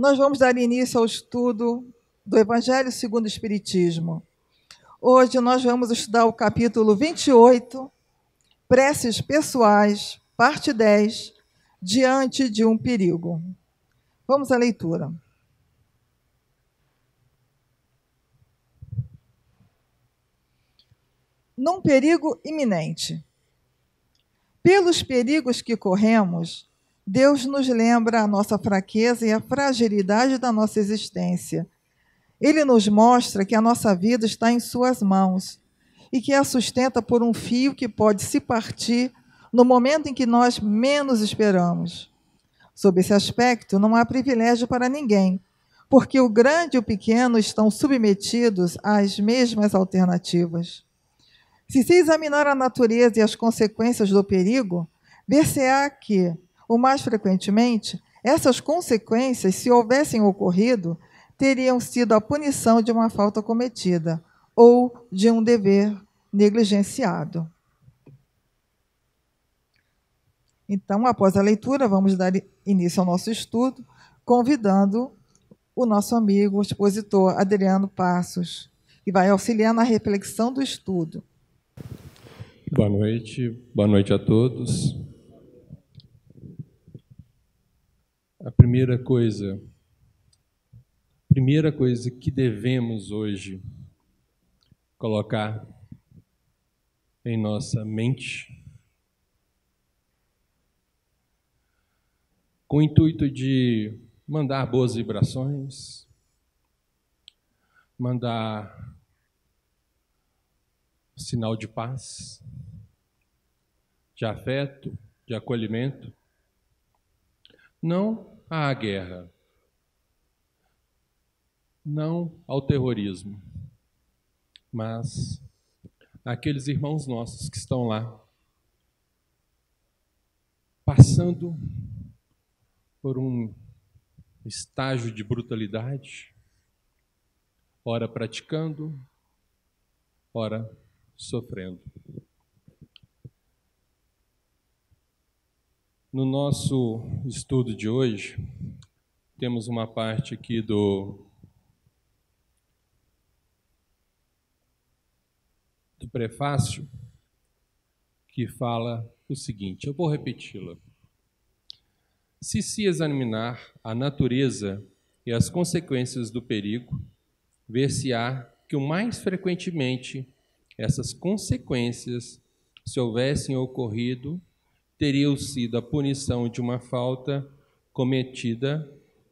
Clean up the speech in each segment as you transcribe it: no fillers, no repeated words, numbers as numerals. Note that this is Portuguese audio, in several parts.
Nós vamos dar início ao estudo do Evangelho segundo o Espiritismo. Hoje nós vamos estudar o capítulo 28, Preces Pessoais, parte 10, Diante de um Perigo. Vamos à leitura. Num perigo iminente. Pelos perigos que corremos, Deus nos lembra a nossa fraqueza e a fragilidade da nossa existência. Ele nos mostra que a nossa vida está em suas mãos e que a sustenta por um fio que pode se partir no momento em que nós menos esperamos. Sob esse aspecto, não há privilégio para ninguém, porque o grande e o pequeno estão submetidos às mesmas alternativas. Se examinar a natureza e as consequências do perigo, ver-se-á que, o mais frequentemente, essas consequências, se houvessem ocorrido, teriam sido a punição de uma falta cometida ou de um dever negligenciado. Então, após a leitura, vamos dar início ao nosso estudo, convidando o nosso amigo, o expositor Adriano Passos, que vai auxiliar na reflexão do estudo. Boa noite a todos. A primeira coisa que devemos hoje colocar em nossa mente, com o intuito de mandar boas vibrações, mandar sinal de paz, de afeto, de acolhimento, não à guerra, não ao terrorismo, mas àqueles irmãos nossos que estão lá, passando por um estágio de brutalidade, ora praticando, ora sofrendo. No nosso estudo de hoje, temos uma parte aqui do prefácio que fala o seguinte, eu vou repeti-la. Se examinar a natureza e as consequências do perigo, ver-se-á que o mais frequentemente essas consequências, se houvessem ocorrido, teriam sido a punição de uma falta cometida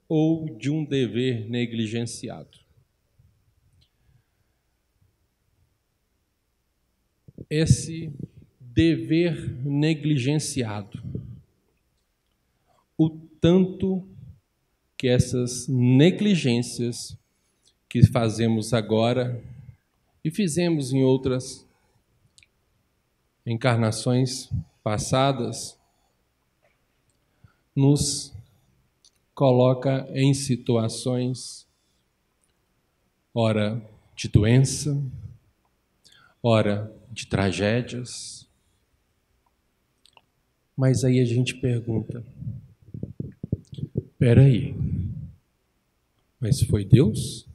ou de um dever negligenciado. Esse dever negligenciado, o tanto que essas negligências que fazemos agora e fizemos em outras encarnações passadas, nos coloca em situações, ora de doença, ora de tragédias. Mas aí a gente pergunta, espera aí, mas foi Deus?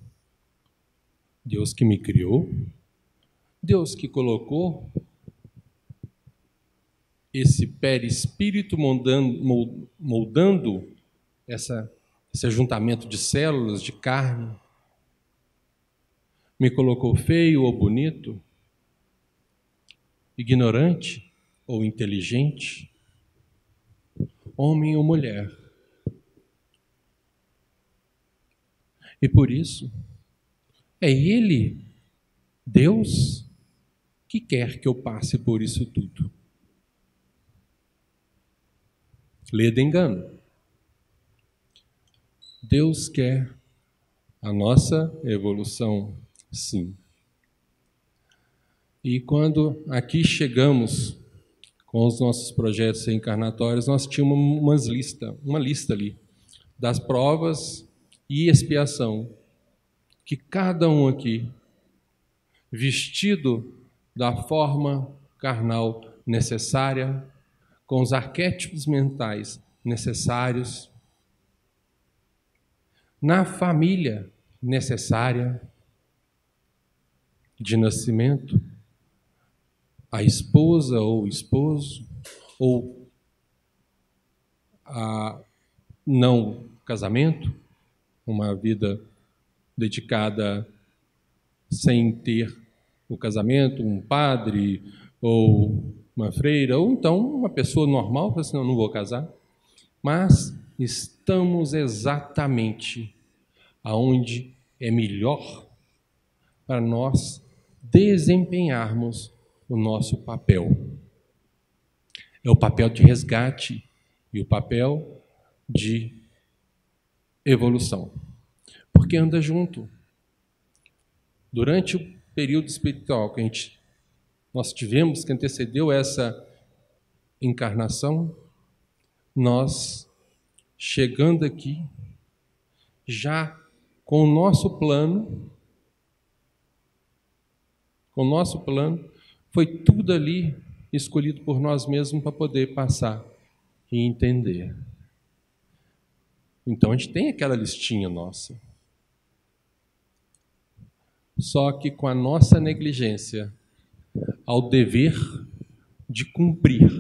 Deus que me criou? Deus que colocou esse perispírito moldando esse ajuntamento de células, de carne? Me colocou feio ou bonito? Ignorante ou inteligente? Homem ou mulher? E por isso, é Ele, Deus, que quer que eu passe por isso tudo. Leda engano. Deus quer a nossa evolução, sim. E quando aqui chegamos com os nossos projetos reencarnatórios, nós tínhamos uma lista ali das provas e expiação que cada um aqui, vestido da forma carnal necessária, com os arquétipos mentais necessários, na família necessária de nascimento, a esposa ou o esposo, ou a não casamento, uma vida dedicada sem ter o casamento, um padre ou uma freira, ou então uma pessoa normal, fala assim, não vou casar. Mas estamos exatamente aonde é melhor para nós desempenharmos o nosso papel. É o papel de resgate e o papel de evolução. Porque anda junto. Durante o período espiritual que nós tivemos, que antecedeu essa encarnação, nós, chegando aqui, já com o nosso plano, foi tudo ali escolhido por nós mesmos para poder passar e entender. Então a gente tem aquela listinha nossa. Só que com a nossa negligência ao dever de cumprir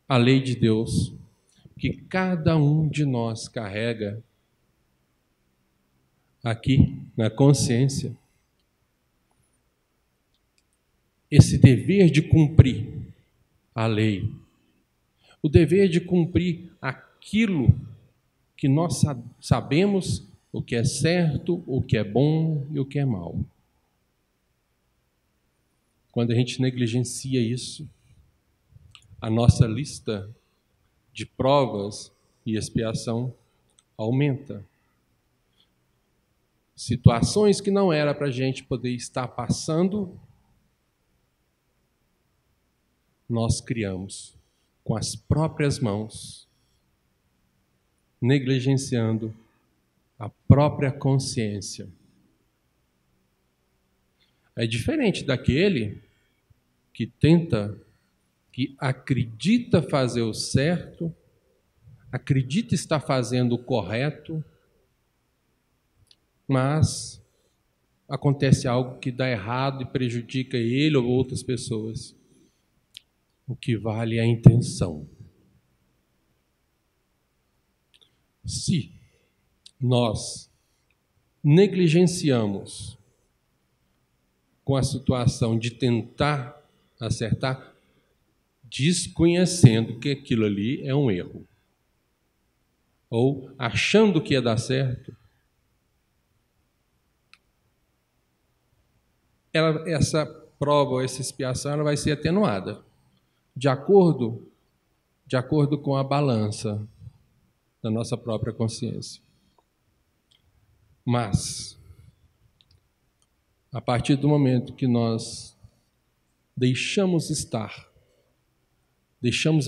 a lei de Deus, que cada um de nós carrega aqui na consciência, esse dever de cumprir a lei, o dever de cumprir aquilo que nós sabemos o que é certo, o que é bom e o que é mal. Quando a gente negligencia isso, a nossa lista de provas e expiação aumenta. Situações que não era para a gente poder estar passando, nós criamos com as próprias mãos, negligenciando a própria consciência. É diferente daquele que acredita fazer o certo, acredita estar fazendo o correto, mas acontece algo que dá errado e prejudica ele ou outras pessoas. O que vale é a intenção. Se nós negligenciamos com a situação de tentar acertar, desconhecendo que aquilo ali é um erro, ou achando que ia dar certo, essa prova, essa expiação, ela vai ser atenuada, de acordo com a balança da nossa própria consciência. Mas, a partir do momento que nós deixamos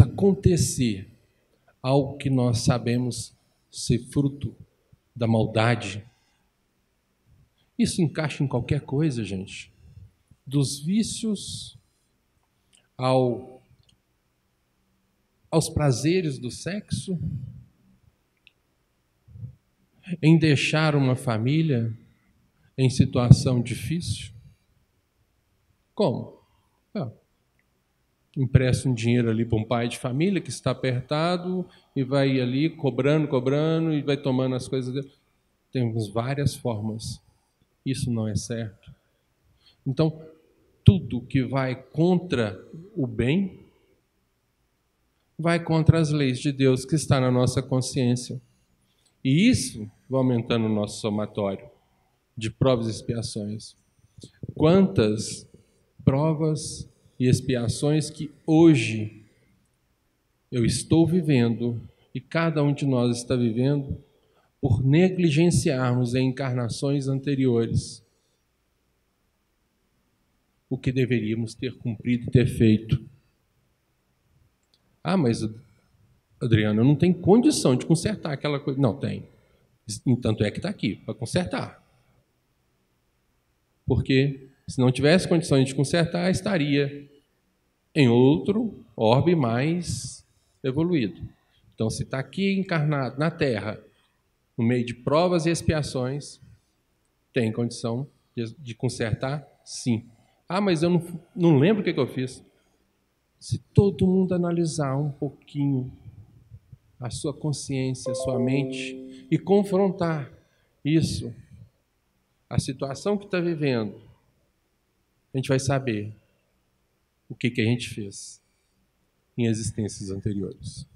acontecer algo que nós sabemos ser fruto da maldade, isso encaixa em qualquer coisa, gente. Dos vícios aos prazeres do sexo, em deixar uma família em situação difícil. Como? Empresta um dinheiro ali para um pai de família que está apertado e vai ali cobrando e vai tomando as coisas dele. Temos várias formas. Isso não é certo. Então, tudo que vai contra o bem vai contra as leis de Deus que está na nossa consciência. E isso vai aumentando o nosso somatório de provas e expiações. Quantas provas e expiações que hoje eu estou vivendo e cada um de nós está vivendo por negligenciarmos em encarnações anteriores o que deveríamos ter cumprido e ter feito. Ah, mas Adriano, eu não tenho condição de consertar aquela coisa. Não, tem. Tanto é que está aqui, para consertar. Porque se não tivesse condições de consertar, estaria em outro orbe mais evoluído. Então, se está aqui encarnado na Terra, no meio de provas e expiações, tem condição de consertar? Sim. Ah, mas eu não lembro o que eu fiz. Se todo mundo analisar um pouquinho a sua consciência, a sua mente, e confrontar isso, a situação que está vivendo, a gente vai saber o que a gente fez em existências anteriores.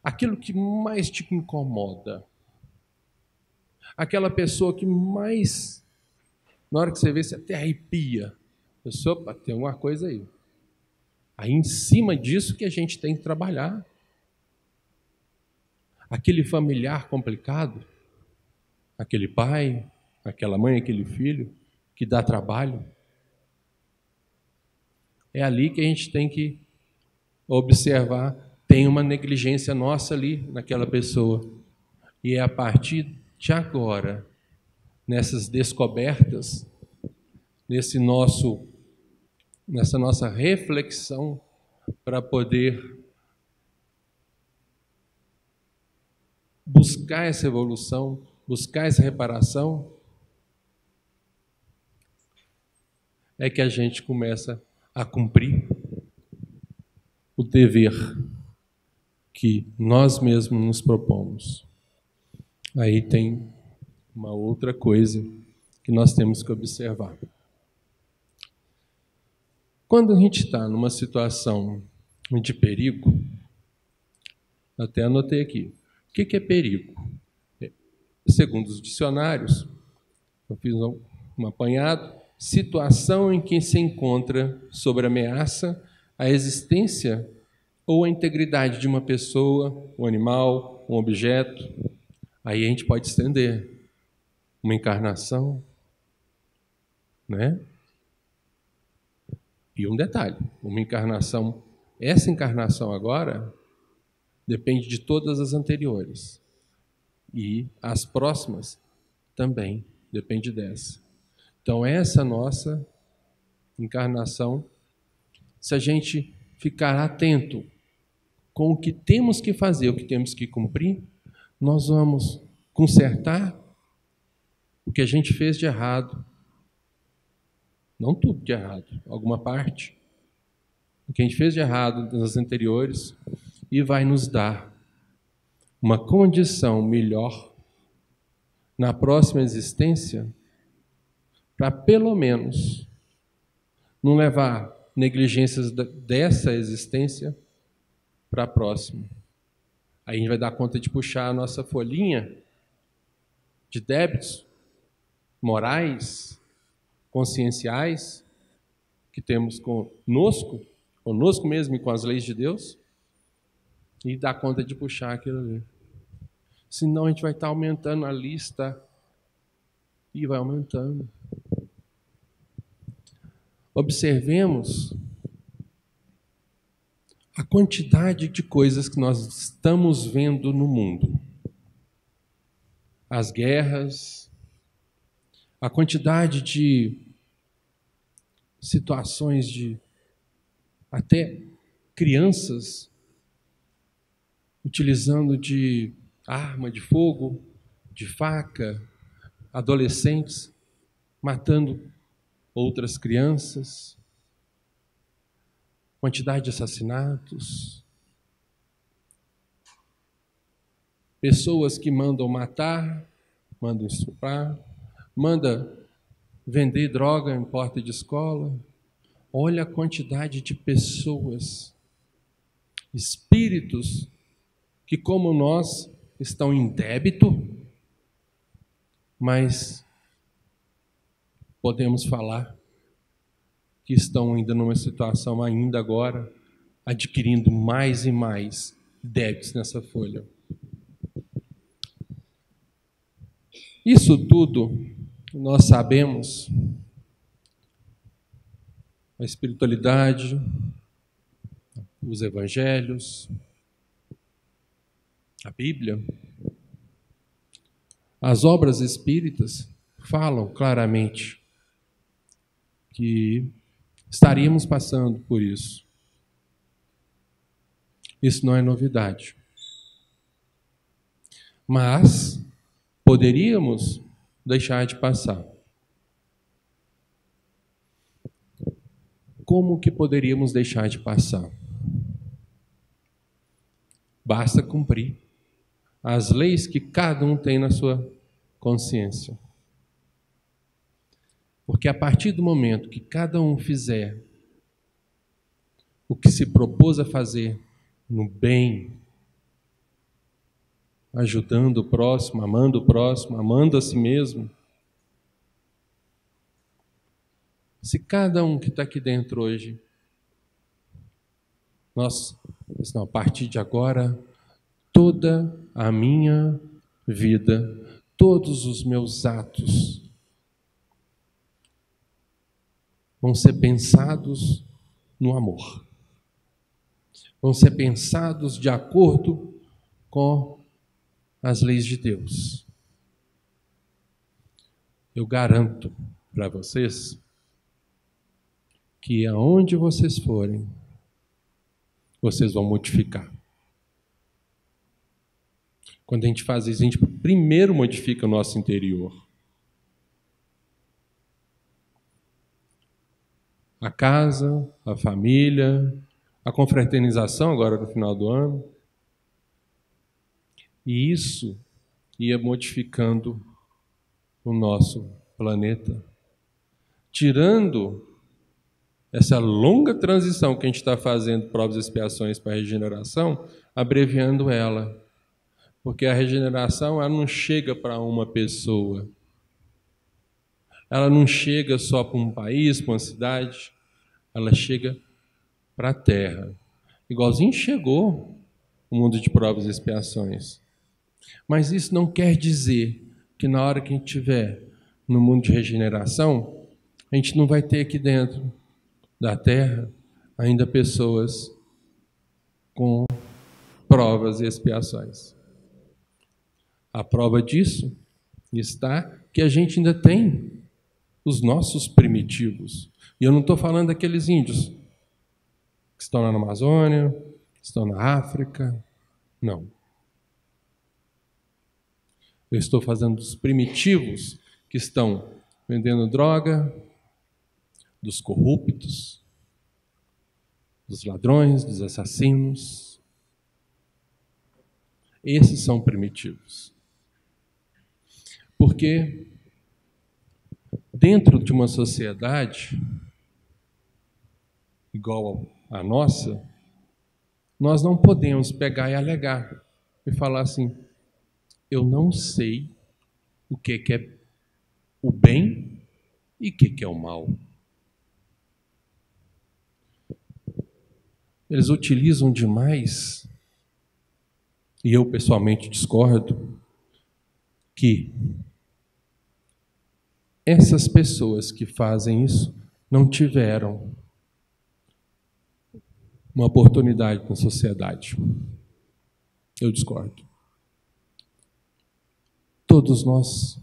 Aquilo que mais te incomoda, aquela pessoa que mais, na hora que você vê, você até arrepia. Opa, tem alguma coisa aí. Aí em cima disso que a gente tem que trabalhar. Aquele familiar complicado, aquele pai, aquela mãe, aquele filho que dá trabalho, é ali que a gente tem que observar, tem uma negligência nossa ali naquela pessoa. E é a partir de agora, nessas descobertas, nessa nossa reflexão, para poder buscar essa evolução, buscar essa reparação, é que a gente começa a cumprir o dever que nós mesmos nos propomos. Aí tem uma outra coisa que nós temos que observar. Quando a gente está numa situação de perigo, até anotei aqui, o que é perigo? Segundo os dicionários, eu fiz um apanhado, situação em que se encontra sob ameaça a existência ou a integridade de uma pessoa, um animal, um objeto. Aí a gente pode estender uma encarnação, né? E um detalhe, uma encarnação, essa encarnação agora depende de todas as anteriores. E as próximas também depende dessa. Então, essa nossa encarnação, se a gente ficar atento com o que temos que fazer, o que temos que cumprir, nós vamos consertar o que a gente fez de errado. Não tudo de errado, alguma parte. O que a gente fez de errado nas anteriores e vai nos dar uma condição melhor na próxima existência para, pelo menos, não levar negligências dessa existência para a próxima. Aí a gente vai dar conta de puxar a nossa folhinha de débitos morais, conscienciais, que temos conosco mesmo e com as leis de Deus, e dar conta de puxar aquilo ali. Senão a gente vai estar aumentando a lista e vai aumentando. Observemos a quantidade de coisas que nós estamos vendo no mundo. As guerras, a quantidade de situações de até crianças utilizando de arma de fogo, de faca, adolescentes matando outras crianças, quantidade de assassinatos, pessoas que mandam matar, mandam estuprar, mandam vender droga em porta de escola. Olha a quantidade de pessoas, espíritos que, como nós, estão em débito, mas podemos falar que estão ainda numa situação ainda agora, adquirindo mais e mais débitos nessa folha. Isso tudo nós sabemos, a espiritualidade, os evangelhos, a Bíblia, as obras espíritas falam claramente que estaríamos passando por isso. Isso não é novidade. Mas poderíamos deixar de passar. Como que poderíamos deixar de passar? Basta cumprir as leis que cada um tem na sua consciência. Porque a partir do momento que cada um fizer o que se propôs a fazer no bem, ajudando o próximo, amando a si mesmo, se cada um que está aqui dentro hoje, a partir de agora, toda a minha vida, todos os meus atos vão ser pensados no amor. Vão ser pensados de acordo com as leis de Deus. Eu garanto para vocês que aonde vocês forem, vocês vão modificar. Quando a gente faz isso, a gente primeiro modifica o nosso interior. A casa, a família, a confraternização agora no final do ano. E isso ia modificando o nosso planeta, tirando essa longa transição que a gente está fazendo, provas e expiações para a regeneração, abreviando ela. Porque a regeneração ela não chega para uma pessoa. Ela não chega só para um país, para uma cidade. Ela chega para a Terra. Igualzinho chegou o mundo de provas e expiações. Mas isso não quer dizer que na hora que a gente estiver no mundo de regeneração, a gente não vai ter aqui dentro da Terra ainda pessoas com provas e expiações. A prova disso está que a gente ainda tem os nossos primitivos. E eu não estou falando daqueles índios que estão lá na Amazônia, que estão na África. Não. Eu estou falando dos primitivos que estão vendendo droga, dos corruptos, dos ladrões, dos assassinos. Esses são primitivos. Porque dentro de uma sociedade igual a nossa, nós não podemos pegar e alegar e falar assim: eu não sei o que é o bem e o que é o mal. Eles utilizam demais, e eu pessoalmente discordo, que essas pessoas que fazem isso não tiveram uma oportunidade na sociedade. Eu discordo. Todos nós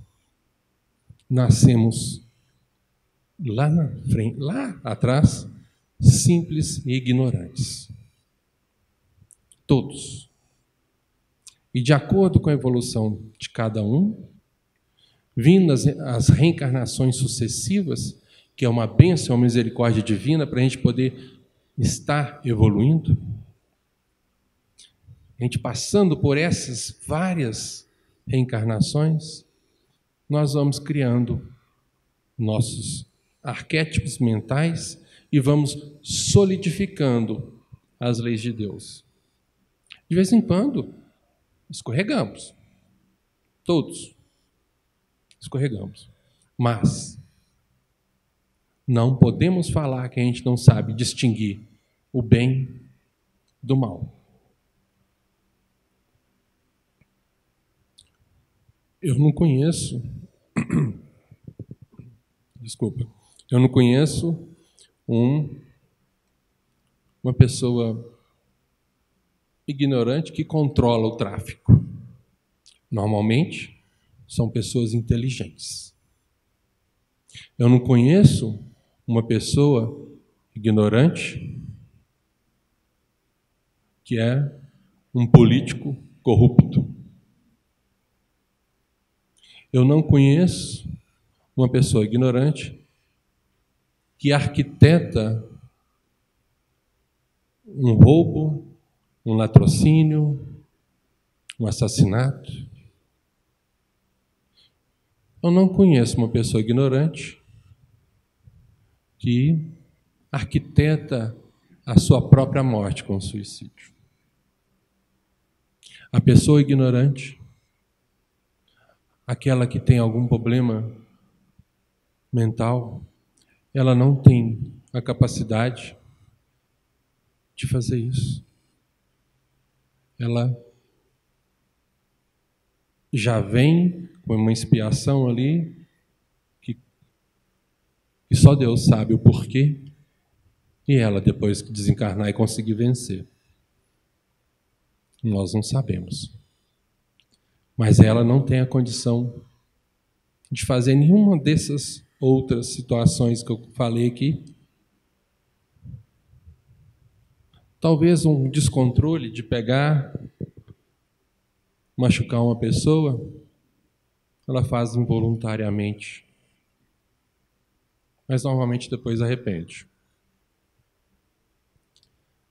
nascemos lá na frente, lá atrás, simples e ignorantes. Todos. E de acordo com a evolução de cada um, vindo as reencarnações sucessivas, que é uma bênção, uma misericórdia divina para a gente poder estar evoluindo, a gente passando por essas várias reencarnações, nós vamos criando nossos arquétipos mentais e vamos solidificando as leis de Deus. De vez em quando, escorregamos. Todos escorregamos. Mas não podemos falar que a gente não sabe distinguir o bem do mal. Eu não conheço, eu não conheço uma pessoa ignorante que controla o tráfico. Normalmente, são pessoas inteligentes. Eu não conheço uma pessoa ignorante que é um político corrupto. Eu não conheço uma pessoa ignorante que arquiteta um roubo, um latrocínio, um assassinato. Eu não conheço uma pessoa ignorante que arquiteta a sua própria morte com suicídio. A pessoa ignorante, aquela que tem algum problema mental, ela não tem a capacidade de fazer isso. Ela já vem com uma expiação ali que só Deus sabe o porquê, e ela, depois que desencarnar e conseguir vencer, nós não sabemos. Mas ela não tem a condição de fazer nenhuma dessas outras situações que eu falei aqui. Talvez um descontrole de pegar, machucar uma pessoa, ela faz involuntariamente. Mas normalmente depois arrepende.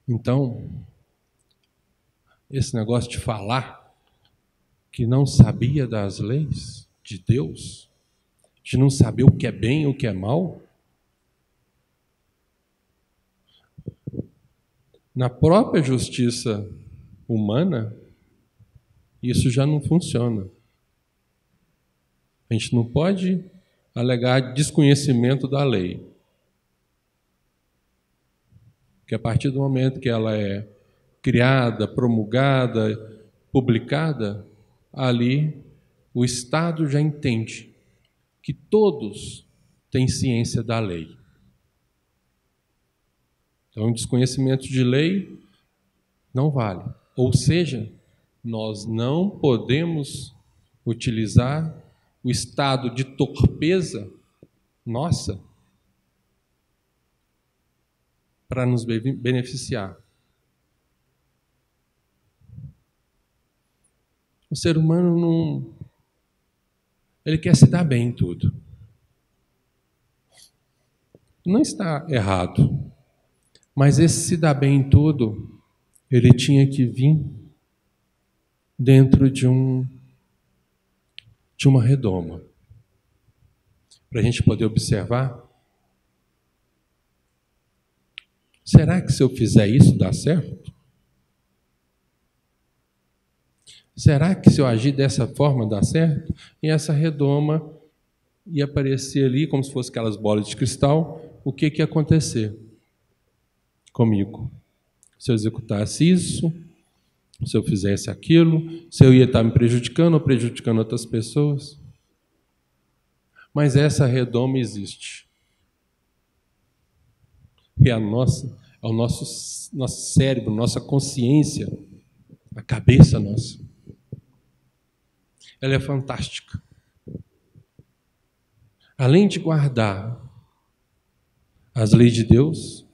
Então, esse negócio de falar que não sabia das leis de Deus, de não saber o que é bem e o que é mal, na própria justiça humana, isso já não funciona. A gente não pode alegar desconhecimento da lei. Porque a partir do momento que ela é criada, promulgada, publicada, ali o Estado já entende que todos têm ciência da lei. Então, desconhecimento de lei não vale. Ou seja, nós não podemos utilizar o estado de torpeza nossa para nos beneficiar. O ser humano ele quer se dar bem em tudo. Não está errado. Mas esse se dar bem em tudo, ele tinha que vir dentro de uma redoma. Para a gente poder observar. Será que se eu fizer isso dá certo? Será que se eu agir dessa forma dá certo? E essa redoma ia aparecer ali, como se fosse aquelas bolas de cristal, o que ia acontecer comigo? Se eu executasse isso, se eu fizesse aquilo, se eu ia estar me prejudicando ou prejudicando outras pessoas. Mas essa redoma existe. E é o nosso cérebro, nossa consciência, a cabeça nossa. Ela é fantástica. Além de guardar as leis de Deus,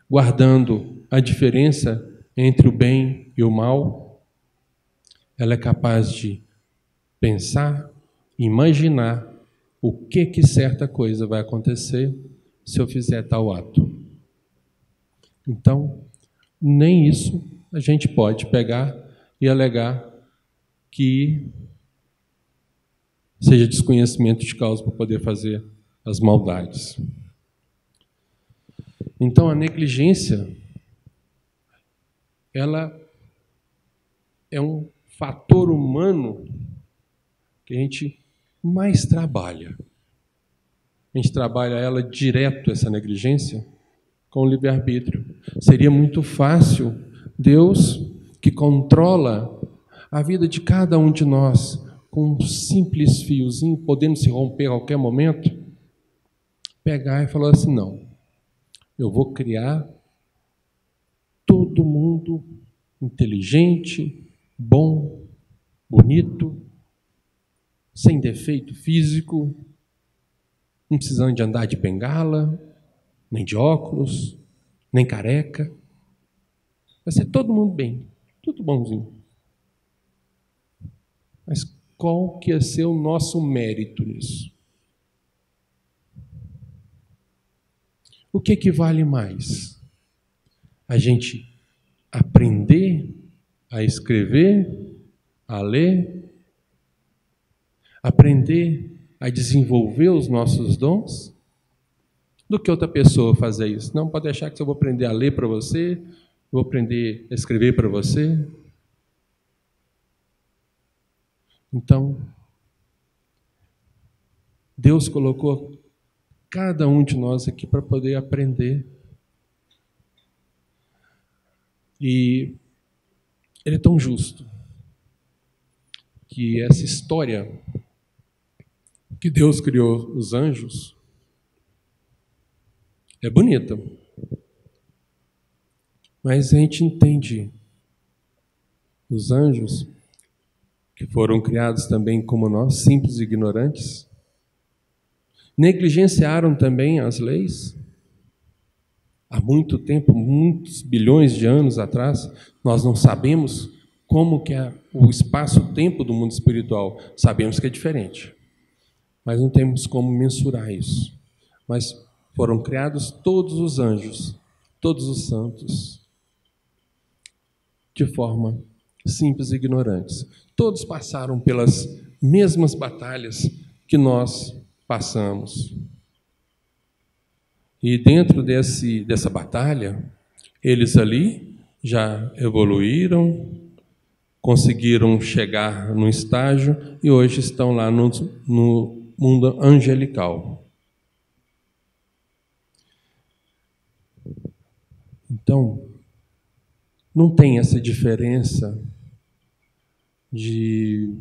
guardando a diferença entre o bem e o mal, ela é capaz de pensar, imaginar o que certa coisa vai acontecer se eu fizer tal ato. Então, nem isso a gente pode pegar e alegar que seja desconhecimento de causa para poder fazer as maldades. Então, a negligência, ela é um fator humano que a gente mais trabalha. A gente trabalha ela direto, essa negligência, com o livre-arbítrio. Seria muito fácil Deus, que controla a vida de cada um de nós, com um simples fiozinho, podendo se romper a qualquer momento, pegar e falar assim, não, eu vou criar todo mundo inteligente, bom, bonito, sem defeito físico, não precisando de andar de bengala, nem de óculos, nem careca. Vai ser todo mundo bem, tudo bonzinho. Mas qual que ia ser o nosso mérito nisso. O que vale mais? A gente aprender a escrever, a ler, aprender a desenvolver os nossos dons, do que outra pessoa fazer isso. Não pode deixar que eu vou aprender a ler para você, vou aprender a escrever para você. Então, Deus colocou cada um de nós aqui para poder aprender. E Ele é tão justo que essa história que Deus criou os anjos é bonita. Mas a gente entende os anjos, que foram criados também como nós, simples e ignorantes, negligenciaram também as leis. Há muito tempo, muitos bilhões de anos atrás, nós não sabemos como que é o espaço-tempo do mundo espiritual. Sabemos que é diferente, mas não temos como mensurar isso. Mas foram criados todos os anjos, todos os santos, de forma simples e ignorantes. Todos passaram pelas mesmas batalhas que nós passamos. E dentro dessa batalha, eles ali já evoluíram, conseguiram chegar num estágio e hoje estão lá no mundo angelical. Então, não tem essa diferença de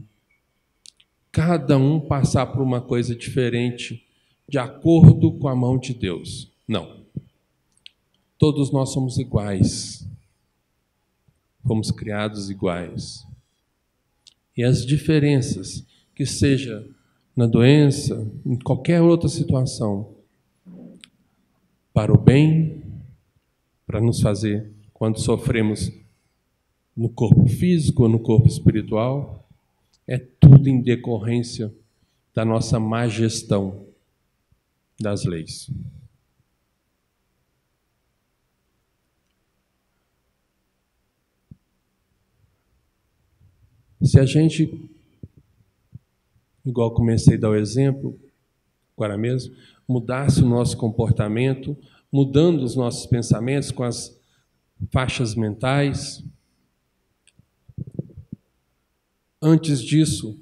cada um passar por uma coisa diferente de acordo com a mão de Deus. Não. Todos nós somos iguais. Fomos criados iguais. E as diferenças, que seja na doença, em qualquer outra situação, para o bem, para nos fazer, quando sofremos no corpo físico ou no corpo espiritual, é tudo em decorrência da nossa má gestão das leis. Se a gente, igual comecei a dar o exemplo, agora mesmo, mudasse o nosso comportamento, mudando os nossos pensamentos com as faixas mentais, antes disso,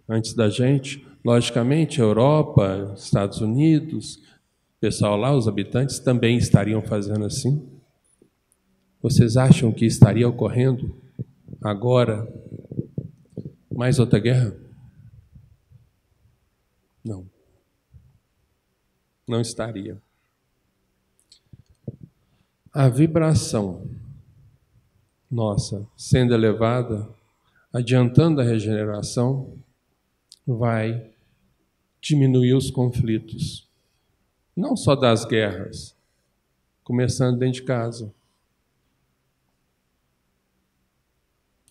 antes da gente, logicamente, a Europa, Estados Unidos, o pessoal lá, os habitantes, também estariam fazendo assim. Vocês acham que estaria ocorrendo agora mais outra guerra? Não. Não estaria. A vibração nossa sendo elevada, adiantando a regeneração, vai diminuir os conflitos. Não só das guerras, começando dentro de casa.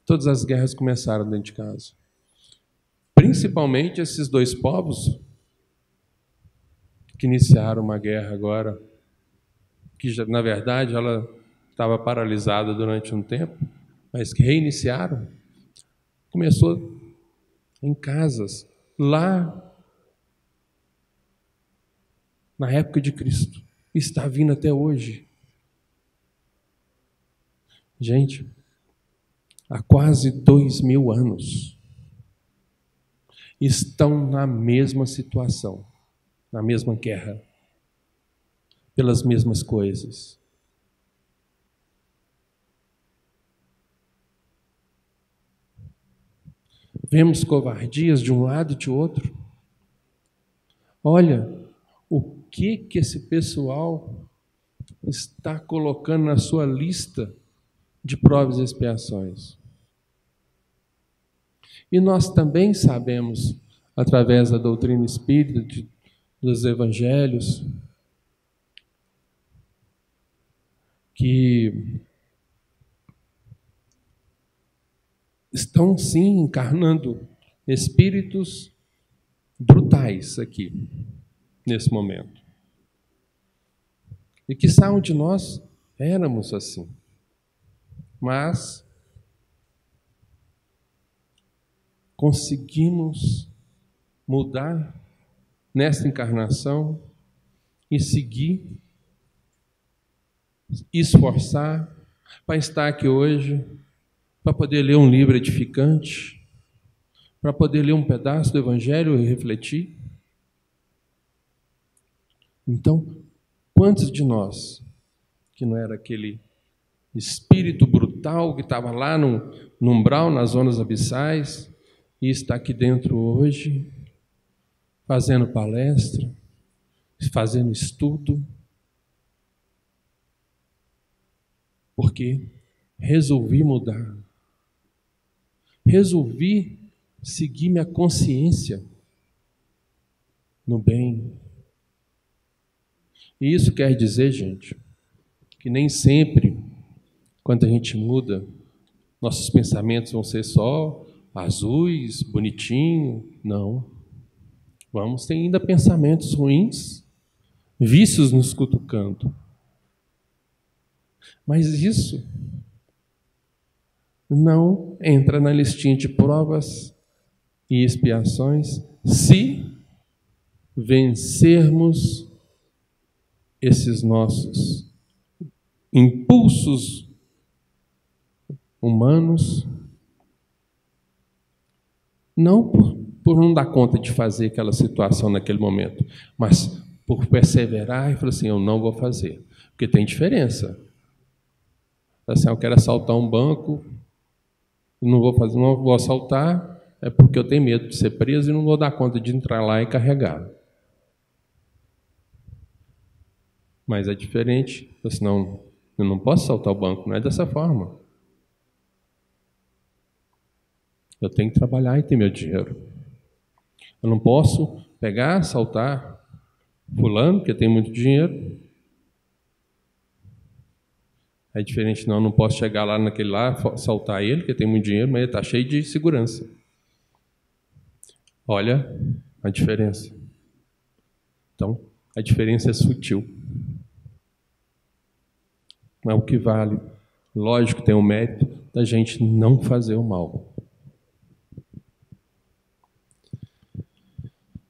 Todas as guerras começaram dentro de casa. Principalmente esses dois povos que iniciaram uma guerra agora, que já, na verdade ela estava paralisada durante um tempo, mas que reiniciaram. Começou em casas, lá na época de Cristo. Está vindo até hoje. Gente, há quase 2000 anos, estão na mesma situação, na mesma guerra, pelas mesmas coisas. Vemos covardias de um lado e de outro. Olha o que esse pessoal está colocando na sua lista de provas e expiações. E nós também sabemos, através da doutrina espírita, dos evangelhos, que estão sim encarnando espíritos brutais aqui, nesse momento. E quiçá um de nós éramos assim. Mas conseguimos mudar nesta encarnação e seguir, esforçar para estar aqui hoje, para poder ler um livro edificante, para poder ler um pedaço do Evangelho e refletir. Então, quantos de nós, que não era aquele espírito brutal que estava lá no umbral, nas zonas abissais, e está aqui dentro hoje, fazendo palestra, fazendo estudo, porque resolvi mudar, resolvi seguir minha consciência no bem. E isso quer dizer, gente, que nem sempre, quando a gente muda, nossos pensamentos vão ser só azuis, bonitinhos. Não. Vamos ter ainda pensamentos ruins, vícios nos cutucando. Mas isso não entra na listinha de provas e expiações se vencermos esses nossos impulsos humanos, não por não dar conta de fazer aquela situação naquele momento, mas por perseverar e falar assim, eu não vou fazer, porque tem diferença. Assim, eu quero assaltar um banco, não vou assaltar, é porque eu tenho medo de ser preso e não vou dar conta de entrar lá e carregar. Mas é diferente, senão eu não posso assaltar o banco, não é dessa forma. Eu tenho que trabalhar e ter meu dinheiro. Eu não posso pegar, assaltar fulano, porque tem muito dinheiro. É diferente, não. Eu não posso chegar lá naquele lá, assaltar ele, porque tem muito dinheiro, mas ele está cheio de segurança. Olha a diferença. Então, a diferença é sutil. Mas o que vale, lógico, tem o mérito da gente não fazer o mal.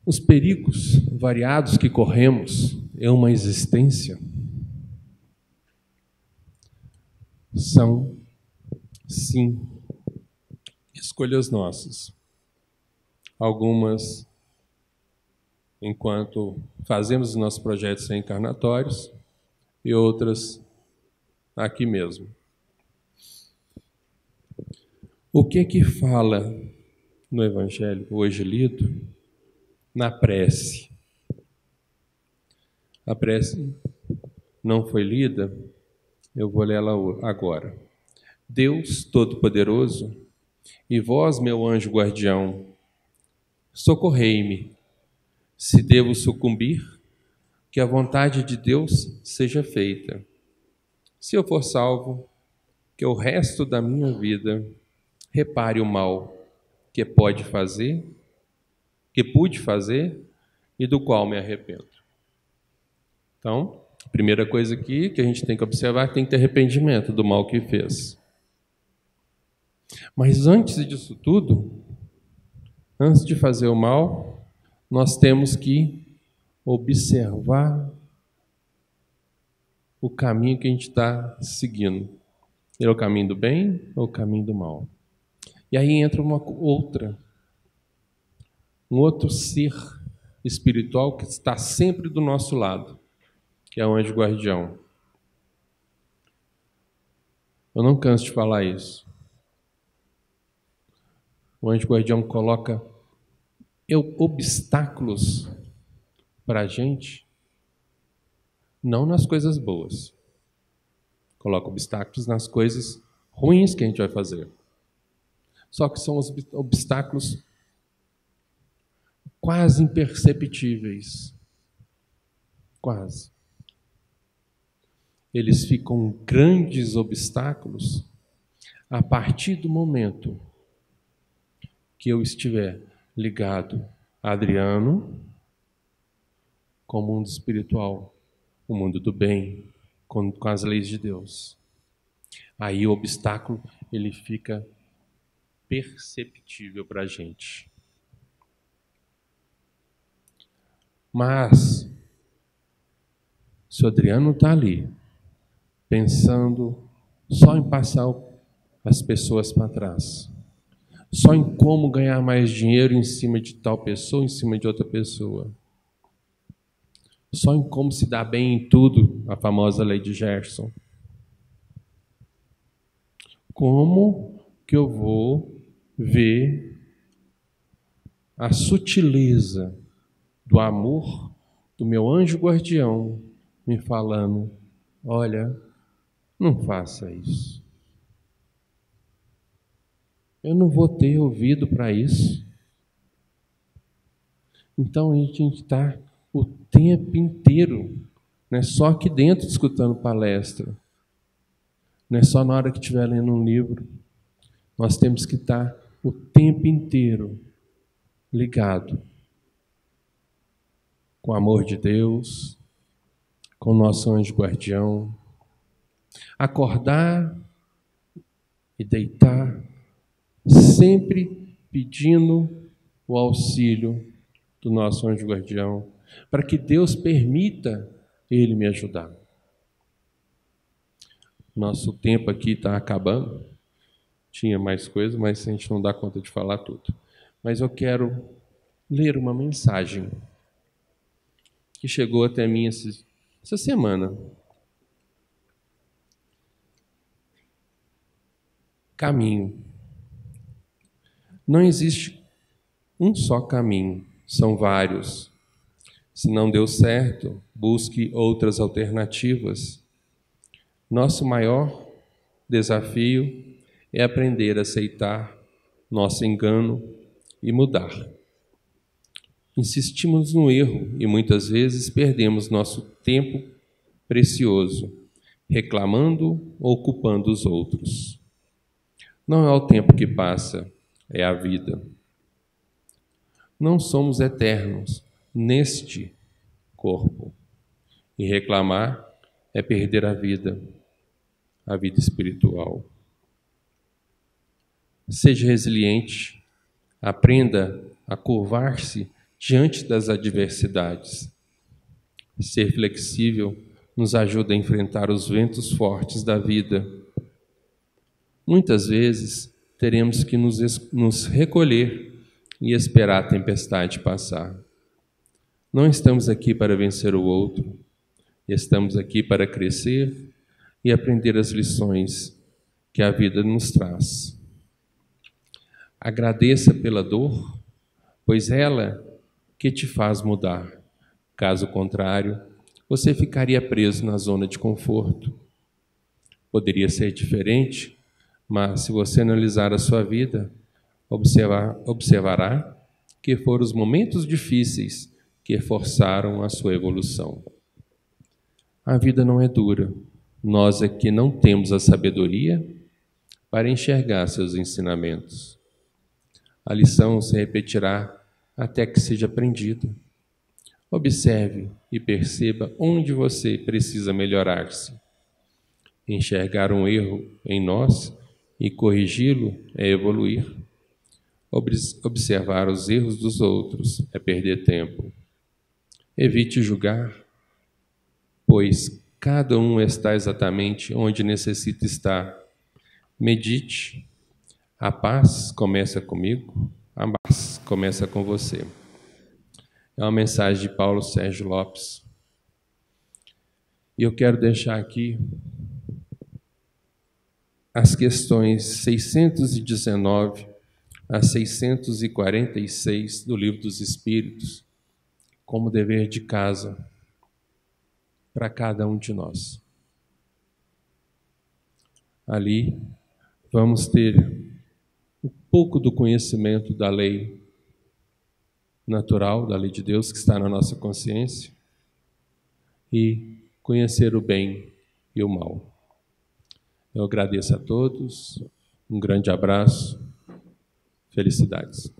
Os perigos variados que corremos em uma existência são, sim, escolhas nossas. Algumas, enquanto fazemos os nossos projetos reencarnatórios, e outras aqui mesmo. O que fala no Evangelho hoje lido? Na prece. A prece não foi lida, eu vou lê-la agora. Deus Todo-Poderoso, e vós, meu anjo guardião, socorrei-me, se devo sucumbir, que a vontade de Deus seja feita. Se eu for salvo, que o resto da minha vida repare o mal que pude fazer e do qual me arrependo. Então, a primeira coisa aqui que a gente tem que observar é que tem que ter arrependimento do mal que fez. Mas antes disso tudo, antes de fazer o mal, nós temos que observar o caminho que a gente está seguindo. É o caminho do bem ou o caminho do mal? E aí entra um outro ser espiritual que está sempre do nosso lado, que é o anjo guardião. Eu não canso de falar isso. O anjo guardião coloca obstáculos para a gente, não nas coisas boas. Coloca obstáculos nas coisas ruins que a gente vai fazer. Só que são os obstáculos quase imperceptíveis. Quase. Eles ficam grandes obstáculos a partir do momento que eu estiver ligado a Adriano com o mundo espiritual, o mundo do bem, com as leis de Deus. Aí o obstáculo ele fica perceptível para a gente. Mas se o Adriano está ali, pensando só em passar as pessoas para trás, só em como ganhar mais dinheiro em cima de tal pessoa, em cima de outra pessoa, só em como se dar bem em tudo, a famosa lei de Gerson, como que eu vou ver a sutileza do amor do meu anjo guardião me falando: olha, não faça isso. Eu não vou ter ouvido para isso. Então a gente está o tempo inteiro, não é só aqui dentro escutando palestra, não é só na hora que estiver lendo um livro. Nós temos que estar o tempo inteiro ligado com o amor de Deus, com o nosso anjo guardião. Acordar e deitar, sempre pedindo o auxílio do nosso anjo guardião, para que Deus permita ele me ajudar. Nosso tempo aqui está acabando. Tinha mais coisas, mas a gente não dá conta de falar tudo. Mas eu quero ler uma mensagem que chegou até mim essa semana. Caminho. Não existe um só caminho, são vários. Se não deu certo, busque outras alternativas. Nosso maior desafio é aprender a aceitar nosso engano e mudar. Insistimos no erro e muitas vezes perdemos nosso tempo precioso, reclamando ou culpando os outros. Não é o tempo que passa, é a vida. Não somos eternos neste corpo. E reclamar é perder a vida espiritual. Seja resiliente, aprenda a curvar-se diante das adversidades. Ser flexível nos ajuda a enfrentar os ventos fortes da vida. Muitas vezes teremos que nos recolher e esperar a tempestade passar. Não estamos aqui para vencer o outro, estamos aqui para crescer e aprender as lições que a vida nos traz. Agradeça pela dor, pois ela que te faz mudar. Caso contrário, você ficaria preso na zona de conforto. Poderia ser diferente, mas se você analisar a sua vida, observará que foram os momentos difíceis que forçaram a sua evolução. A vida não é dura. Nós é que não temos a sabedoria para enxergar seus ensinamentos. A lição se repetirá até que seja aprendida. Observe e perceba onde você precisa melhorar-se. Enxergar um erro em nós e corrigi-lo é evoluir. Observar os erros dos outros é perder tempo. Evite julgar, pois cada um está exatamente onde necessita estar. Medite. A paz começa comigo, a paz começa com você. É uma mensagem de Paulo Sérgio Lopes. E eu quero deixar aqui as questões 619 a 646 do Livro dos Espíritos, como dever de casa para cada um de nós. Ali vamos ter um pouco do conhecimento da lei natural, da lei de Deus que está na nossa consciência, e conhecer o bem e o mal. Eu agradeço a todos, um grande abraço, felicidades.